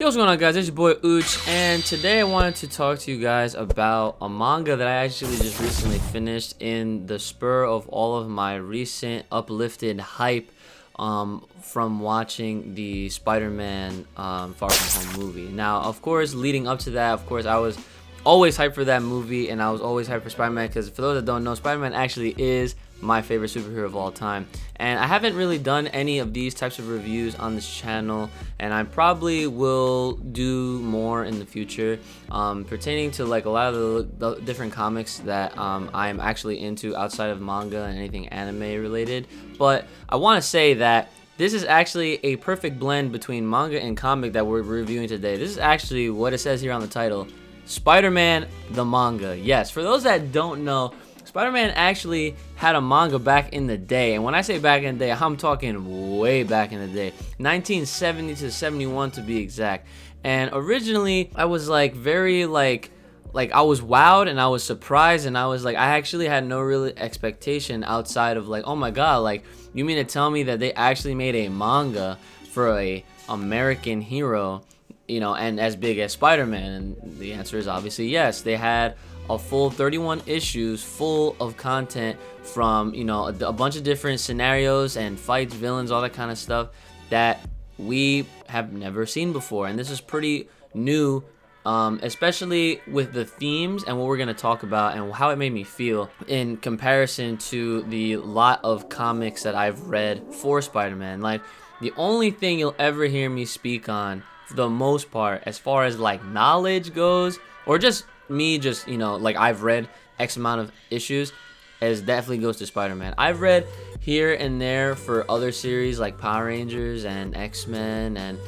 Yo, what's going on, guys? It's your boy Ooch, and today I wanted to talk to you guys about a manga that I actually just recently finished in the spur of all of my recent uplifted hype from watching the Spider-Man Far From Home movie. Now, of course, leading up to that, of course, I was always hyped for that movie, and I was always hyped for Spider-Man because for those that don't know, Spider-Man actually is my favorite superhero of all time. And I haven't really done any of these types of reviews on this channel, and I probably will do more in the future pertaining to like a lot of the different comics that I'm actually into outside of manga and anything anime related. But I want to say that this is actually a perfect blend between manga and comic that we're reviewing today. This is actually what it says here on the title: Spider-Man the manga. Yes, for those that don't know, Spider-Man actually had a manga back in the day, and when I say back in the day, I'm talking way back in the day, 1970 to 71 to be exact. And originally, I was like very like I was wowed and I was surprised, and I was like, I actually had no real expectation outside of like, oh my god, like you mean to tell me that they actually made a manga for a American hero, you know, and as big as Spider-Man? And the answer is obviously yes. They had a full 31 issues full of content from, you know, a bunch of different scenarios and fights, villains, all that kind of stuff that we have never seen before. And this is pretty new, especially with the themes and what we're going to talk about and how it made me feel in comparison to the lot of comics that I've read for Spider-Man. Like, the only thing you'll ever hear me speak on, for the most part, as far as like knowledge goes, or just me just, you know, like I've read X amount of issues, as definitely goes to Spider-Man. I've read here and there for other series like Power Rangers and X-Men and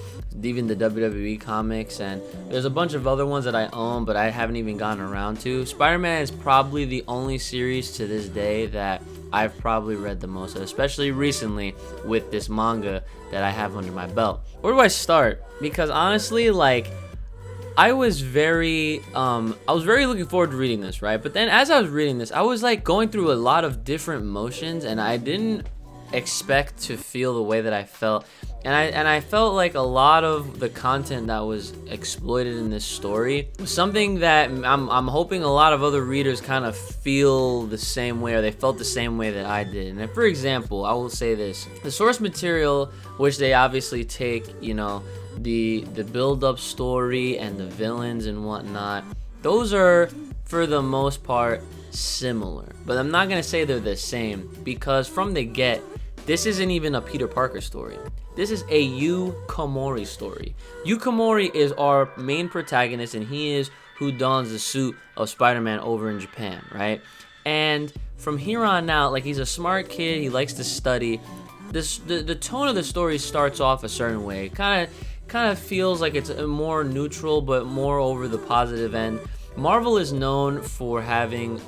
even the WWE comics, and there's a bunch of other ones that I own but I haven't even gotten around to. Spider-Man is probably the only series to this day that I've probably read the most of, especially recently with this manga that I have under my belt. Where do I start? Because honestly, like, I was very looking forward to reading this, right? But then as I was reading this, I was like going through a lot of different emotions, and I didn't expect to feel the way that I felt. And I felt like a lot of the content that was exploited in this story was something that I'm hoping a lot of other readers kind of feel the same way, or they felt the same way that I did. And for example, I will say this: the source material, which they obviously take, you know, the build-up story and the villains and whatnot, those are for the most part similar. But I'm not gonna say they're the same, because from the get, this isn't even a Peter Parker story. This is a Yu Komori story. Yu Komori is our main protagonist, and he is who dons the suit of Spider-Man over in Japan, right? And from here on out, like, he's a smart kid, he likes to study. The tone of the story starts off a certain way. Kind of feels like it's more neutral, but more over the positive end. Marvel is known for having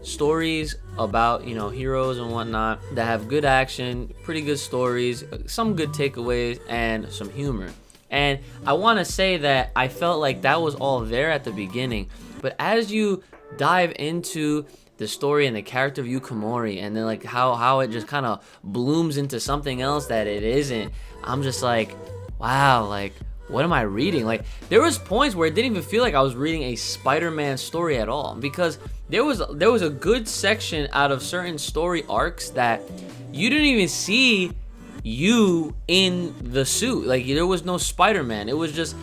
stories about, you know, heroes and whatnot that have good action, pretty good stories, some good takeaways, and some humor. And I want to say that I felt like that was all there at the beginning, but as you dive into the story and the character of Yu Komori, and then like how it just kind of blooms into something else that it isn't, I'm just like, wow, like, what am I reading? Like, there was points where it didn't even feel like I was reading a Spider-Man story at all, because there was a good section out of certain story arcs that you didn't even see you in the suit. Like, there was no Spider-Man. It was just,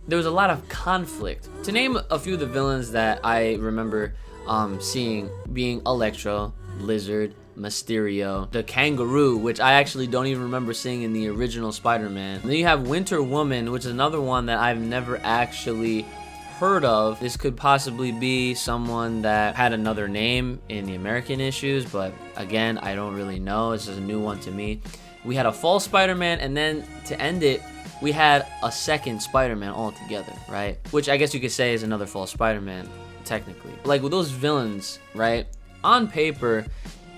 there was a lot of conflict. To name a few of the villains that I remember seeing being Electro, Lizard, Mysterio, the Kangaroo, which I actually don't even remember seeing in the original Spider-Man. And then you have Winter Woman, which is another one that I've never actually heard of. This could possibly be someone that had another name in the American issues, but again, I don't really know. This is a new one to me. We had a false Spider-Man, and then to end it, we had a second Spider-Man altogether, right? Which I guess you could say is another false Spider-Man, technically. Like, with those villains, right? On paper,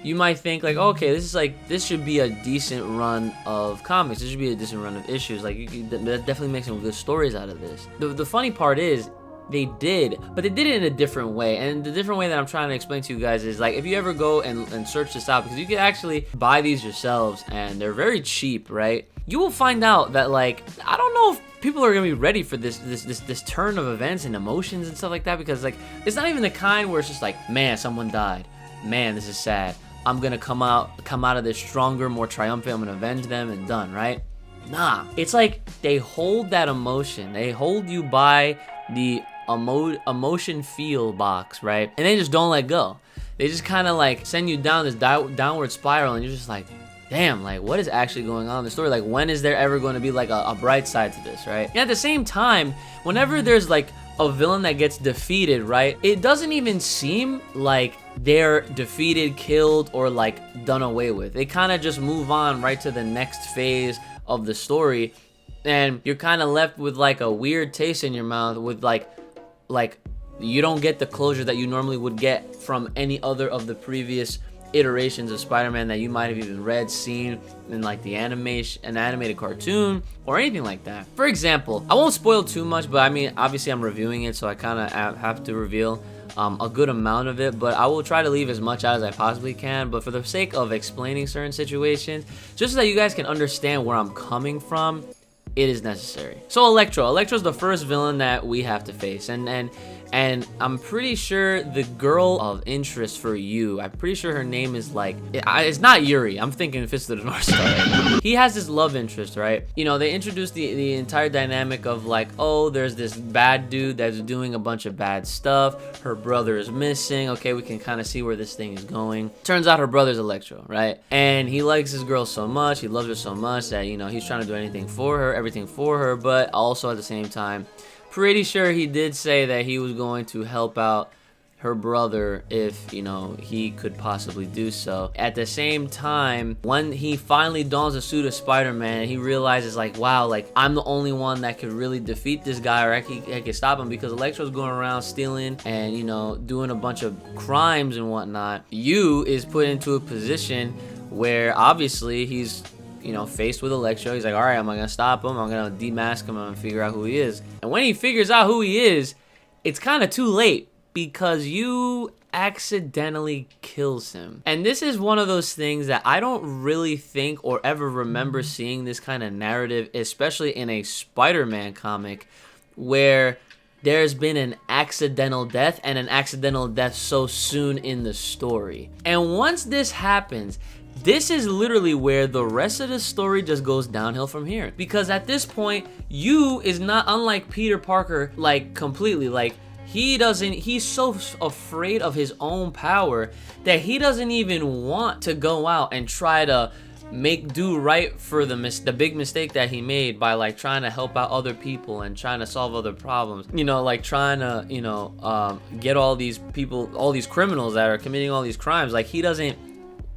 you might think like, okay, this should be a decent run of comics. This should be a decent run of issues. Like, that definitely makes some good stories out of this. The funny part is, they did, but they did it in a different way. And the different way that I'm trying to explain to you guys is, like, if you ever go and search this out, because you can actually buy these yourselves, and they're very cheap, right? you will find out that, like, I don't know if people are gonna be ready for this turn of events and emotions and stuff like that, because, like, it's not even the kind where it's just like, man, someone died, man, this is sad, I'm gonna come out of this stronger, more triumphant, I'm gonna avenge them and done, right? Nah, it's like they hold that emotion, they hold you by the emotion feel box, right? And they just don't let go. They just kind of like send you down this downward spiral, and you're just like, damn, like, what is actually going on in the story? Like, when is there ever going to be like a bright side to this, right? And at the same time, whenever there's like a villain that gets defeated, right, it doesn't even seem like they're defeated, killed, or like done away with. They kind of just move on right to the next phase of the story, and you're kind of left with like a weird taste in your mouth, with like you don't get the closure that you normally would get from any other of the previous iterations of Spider-Man that you might have even read, seen in like the an animated cartoon or anything like that. For example, I won't spoil too much, but I mean, obviously I'm reviewing it, so I kind of have to reveal a good amount of it, but I will try to leave as much out as I possibly can. But for the sake of explaining certain situations, just so that you guys can understand where I'm coming from, it is necessary. So Electro's the first villain that we have to face, and I'm pretty sure the girl of interest for you, I'm pretty sure her name is like, it's not Yuri, I'm thinking Fist of the North Star. He has this love interest, right? You know, they introduced the entire dynamic of like, oh, there's this bad dude that's doing a bunch of bad stuff, her brother is missing, okay, we can kind of see where this thing is going. Turns out her brother's Electro, right? And he likes this girl so much, he loves her so much that, you know, he's trying to do anything for her, everything for her, but also at the same time, pretty sure he did say that he was going to help out her brother if, you know, he could possibly do so. At the same time, when he finally dons a suit of Spider-Man, he realizes like, wow, like, I'm the only one that could really defeat this guy, or I can stop him, because Electro's going around stealing and, you know, doing a bunch of crimes and whatnot. You is put into a position where obviously he's, you know, faced with Electro. He's like, all right, am I gonna stop him? I'm gonna demask him. I'm gonna figure out who he is. And when he figures out who he is, it's kind of too late, because you accidentally kills him. And this is one of those things that I don't really think or ever remember seeing this kind of narrative, especially in a Spider-Man comic, where there's been an accidental death, and an accidental death so soon in the story. And once this happens, this is literally where the rest of the story just goes downhill from here. Because at this point, you is not unlike Peter Parker, like, completely. Like, he's so afraid of his own power that he doesn't even want to go out and try to do right for the big mistake that he made by, like, trying to help out other people and trying to solve other problems. You know, like, trying to, you know, get all these people, all these criminals that are committing all these crimes. Like, he doesn't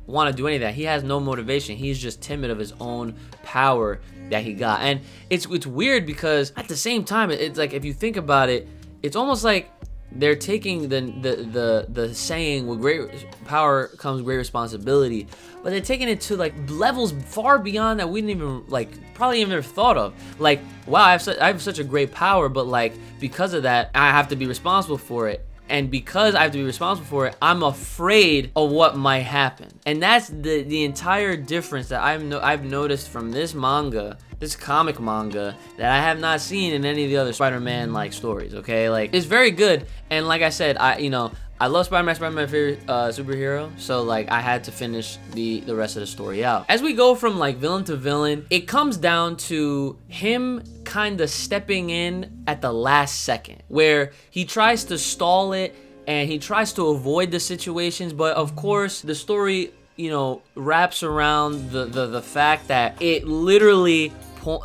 want to do any of that. He has no motivation. He's just timid of his own power that he got. And it's weird, because at the same time, it's like, if you think about it, it's almost like they're taking the saying, with great power comes great responsibility, but they're taking it to like levels far beyond that we didn't even, like, probably even ever thought of. Like, wow, I have such a great power, but like, because of that, I have to be responsible for it. And because I have to be responsible for it, I'm afraid of what might happen. And that's the entire difference that I've noticed from this manga, this comic manga, that I have not seen in any of the other Spider-Man like stories. Okay, like, it's very good. And like I said, I love Spider-Man. Spider-Man, my favorite superhero. So like, I had to finish the rest of the story out. As we go from like villain to villain, it comes down to him kind of stepping in at the last second, where he tries to stall it and he tries to avoid the situations. But of course, the story, you know, wraps around the fact that it literally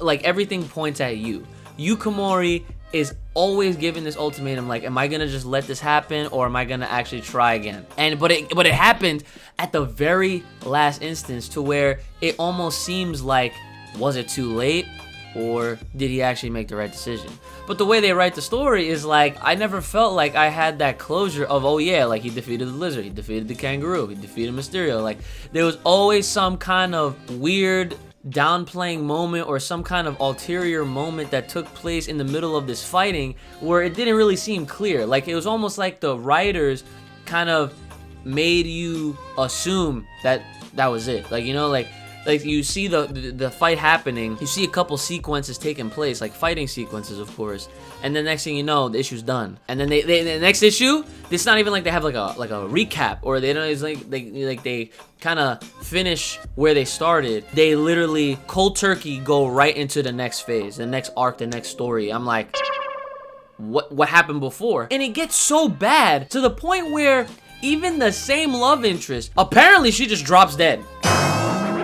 like, everything points at you. Yukamori is always given this ultimatum, like, am I gonna just let this happen, or am I gonna actually try again? But it happened at the very last instance, to where it almost seems like, was it too late, or did he actually make the right decision? But the way they write the story is like, I never felt like I had that closure of, oh yeah, like, he defeated the lizard, he defeated the kangaroo, he defeated Mysterio. Like, there was always some kind of weird downplaying moment, or some kind of ulterior moment that took place in the middle of this fighting, where it didn't really seem clear. Like, it was almost like the writers kind of made you assume that was it. Like, you know, like, like you see the fight happening, you see a couple sequences taking place, like fighting sequences, of course, and then next thing you know, the issue's done. And then the next issue, it's not even like they have like a recap, or they don't. It's like they kind of finish where they started. They literally cold turkey go right into the next phase, the next arc, the next story. I'm like, what happened before? And it gets so bad to the point where even the same love interest, apparently she just drops dead.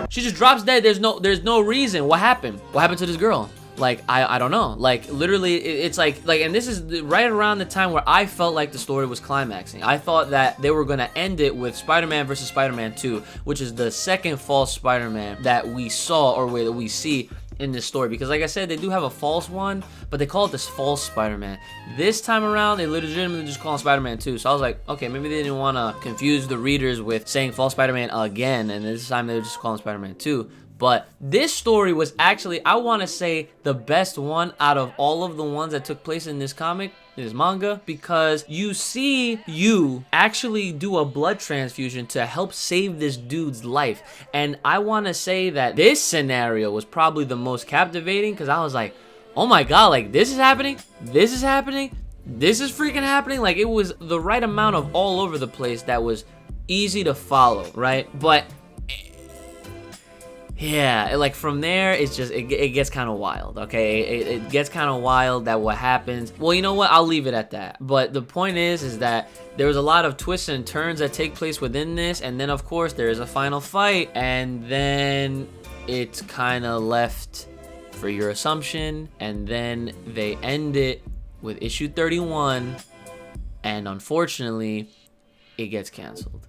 She just drops dead. There's no reason. What happened? What happened to this girl? Like, I don't know. Like, literally, it's like, and this is right around the time where I felt like the story was climaxing. I thought that they were going to end it with Spider-Man versus Spider-Man 2, which is the second false Spider-Man that we saw, or that we see in this story. Because like I said, they do have a false one, but they call it this false Spider-Man. This time around, they legitimately just call him Spider-Man 2. So I was like, okay, maybe they didn't want to confuse the readers with saying false Spider-Man again, and this time they were just calling Spider-Man 2. But this story was actually, I want to say, the best one out of all of the ones that took place in this comic, in this manga, because you see you actually do a blood transfusion to help save this dude's life. And I want to say that this scenario was probably the most captivating, because I was like, oh my god, like, this is happening, this is happening, this is freaking happening. Like, it was the right amount of all over the place that was easy to follow, right? But yeah, like from there, it's just, it gets kind of wild, okay? It gets kind of wild that what happens. Well, you know what? I'll leave it at that. But the point is that there was a lot of twists and turns that take place within this. And then, of course, there is a final fight. And then it's kind of left for your assumption. And then they end it with issue 31. And unfortunately, it gets canceled.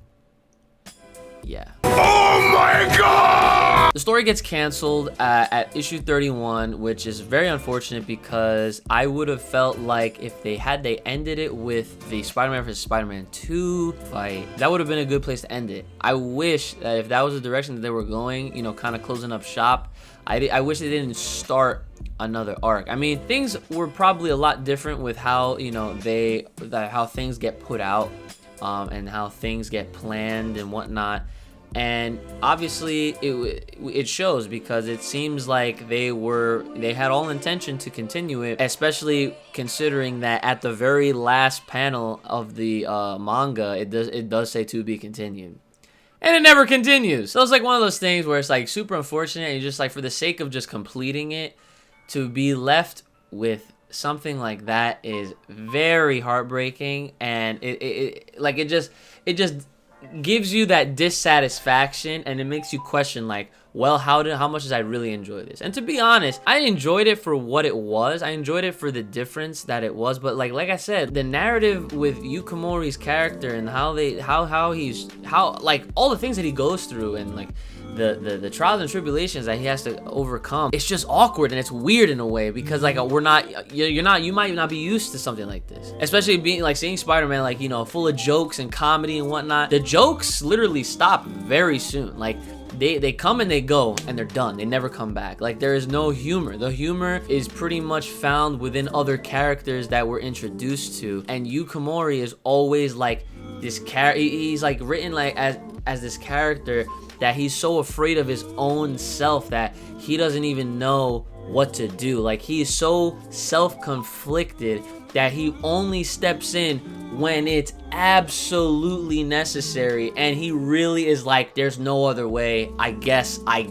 Yeah. Oh my god! The story gets canceled at issue 31, which is very unfortunate, because I would have felt like if they ended it with the Spider-Man vs. Spider-Man 2 fight, that would have been a good place to end it. I wish that if that was the direction that they were going, you know, kind of closing up shop, I wish they didn't start another arc. I mean, things were probably a lot different with how, you know, how things get put out, and how things get planned and whatnot. And obviously it shows, because it seems like they had all intention to continue it, especially considering that at the very last panel of the manga, it does say to be continued. And it never continues. So it's like one of those things where it's like super unfortunate, and you just like, for the sake of just completing it, to be left with something like that is very heartbreaking. And it just gives you that dissatisfaction, and it makes you question, like, well, how much did I really enjoy this? And to be honest, I enjoyed it for what it was. I enjoyed it for the difference that it was. But like I said, the narrative with Yukimori's character, and how like all the things that he goes through, and like the trials and tribulations that he has to overcome, it's just awkward, and it's weird in a way, because like you might not be used to something like this, especially being like seeing Spider-Man, like, you know, full of jokes and comedy and whatnot. The jokes literally stop very soon. Like, they come and they go, and they're done. They never come back. Like, there is no humor. The humor is pretty much found within other characters that we're introduced to, and Yukimori is always like this character. He's like written like as this character that he's so afraid of his own self that he doesn't even know what to do. Like, he is so self-conflicted that he only steps in when it's absolutely necessary, and he really is like, there's no other way. I guess I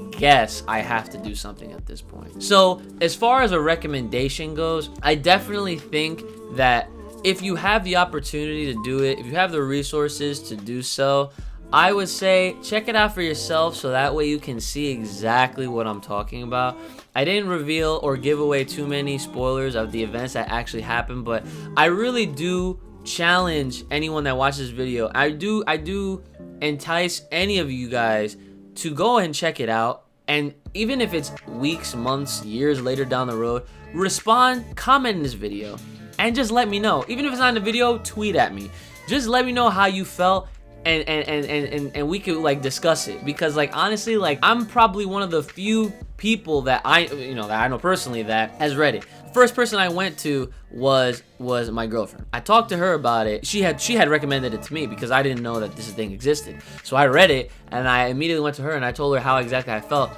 have to do something at this point. So as far as a recommendation goes, I definitely think that if you have the opportunity to do it, if you have the resources to do so, I would say check it out for yourself, so that way you can see exactly what I'm talking about. I didn't reveal or give away too many spoilers of the events that actually happened, but I really do challenge anyone that watches this video. I do entice any of you guys to go and check it out, and even if it's weeks, months, years later down the road, respond, comment in this video, and just let me know. Even if it's not in the video, tweet at me. Just let me know how you felt, and we could like discuss it, because like honestly, like I'm probably one of the few people that I know personally that has read it. first person I went to was my girlfriend. I talked to her about it. She had recommended it to me because I didn't know that this thing existed. So I read it and I immediately went to her and I told her how exactly I felt.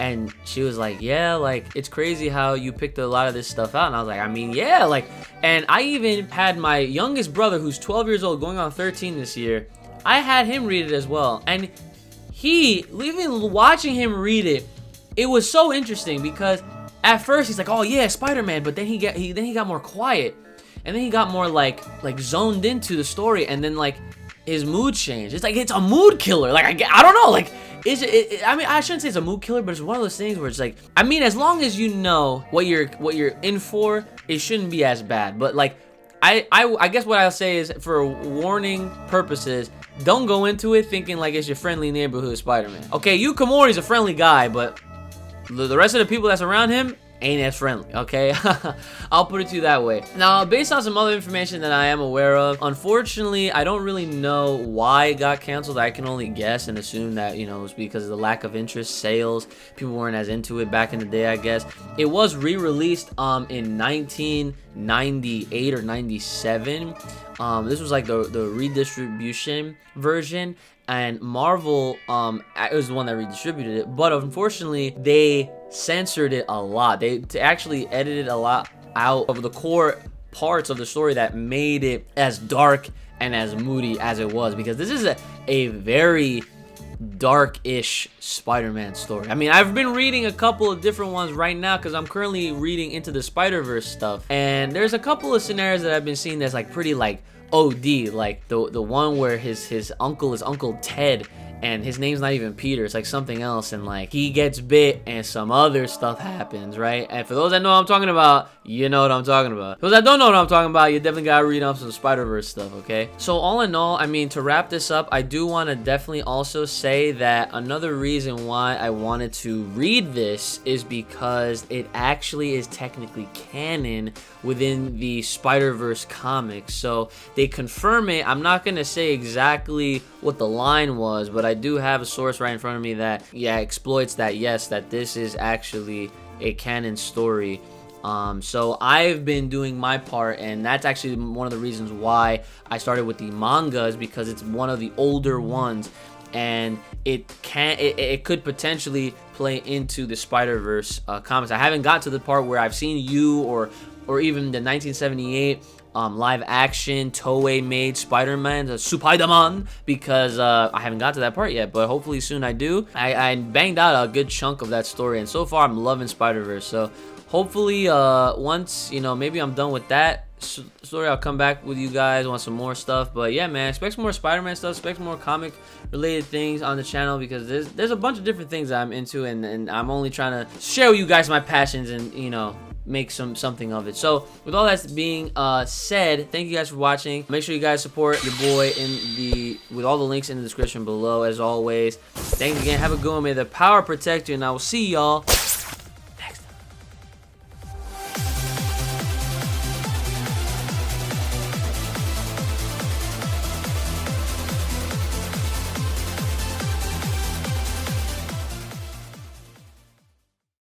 And she was like, yeah, like, it's crazy how you picked a lot of this stuff out. And I was like, I mean, yeah, like, and I even had my youngest brother, who's 12 years old, going on 13 this year. I had him read it as well. And even watching him read it, it was so interesting because at first he's like, oh yeah, Spider-Man, but then he got more quiet. And then he got more like zoned into the story, and then like his mood changed. It's like, it's a mood killer. Like, I don't know, like, I mean, I shouldn't say it's a mood killer, but it's one of those things where it's like, I mean, as long as you know what you're in for, it shouldn't be as bad. But like, I guess what I'll say is, for warning purposes, don't go into it thinking like it's your friendly neighborhood Spider-Man. Okay, Yukamori's a friendly guy, but the rest of the people that's around him ain't as friendly, okay? I'll put it to you that way. Now, based on some other information that I am aware of, unfortunately, I don't really know why it got canceled. I can only guess and assume that, you know, it was because of the lack of interest, sales. People weren't as into it back in the day, I guess. It was re-released in 1998 or 97. This was like the redistribution version. And Marvel was the one that redistributed it, but unfortunately they censored it a lot. They actually edited a lot out of the core parts of the story that made it as dark and as moody as it was, because this is a very dark-ish Spider-Man story. I mean, I've been reading a couple of different ones right now because I'm currently reading Into the Spider-Verse stuff, and there's a couple of scenarios that I've been seeing that's like pretty like OD, like the one where his uncle is Uncle Ted and his name's not even Peter, it's like something else, and like he gets bit and some other stuff happens, right? And for those that know what I'm talking about, you know what I'm talking about. For those that don't know what I'm talking about, you definitely gotta read up some Spider-Verse stuff, okay? So all in all, I mean, to wrap this up, I do want to definitely also say that another reason why I wanted to read this is because it actually is technically canon within the Spider-Verse comics. So they confirm it. I'm not gonna say exactly what the line was, but I do have a source right in front of me that, yeah, exploits that, yes, that this is actually a canon story. So I've been doing my part, and that's actually one of the reasons why I started with the mangas, because it's one of the older ones, and it could potentially play into the Spider-Verse comics. I haven't got to the part where I've seen you or even the 1978 live action Toei made Spider-Man, Spider-Man, because I haven't got to that part yet, but hopefully soon I do. I banged out a good chunk of that story, and so far I'm loving Spider-Verse. So hopefully once, you know, maybe I'm done with that story, I'll come back with you guys, want some more stuff. But yeah, man, expect some more Spider-Man stuff, expect more comic related things on the channel, because there's a bunch of different things that I'm into, and I'm only trying to share with you guys my passions and, you know, make something of it. So with all that being said, thank you guys for watching. Make sure you guys support your boy with all the links in the description below, as always. Thanks again, have a good one, may the power protect you, and I will see y'all